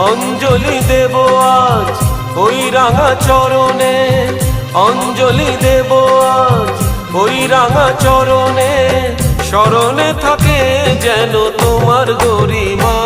অঞ্জলি দেব আজ ওই রাঙা চরণে, অঞ্জলি দেব আজ ওই রাঙা চরণে। স্মরণে থাকে যেন তোমার গরিমা।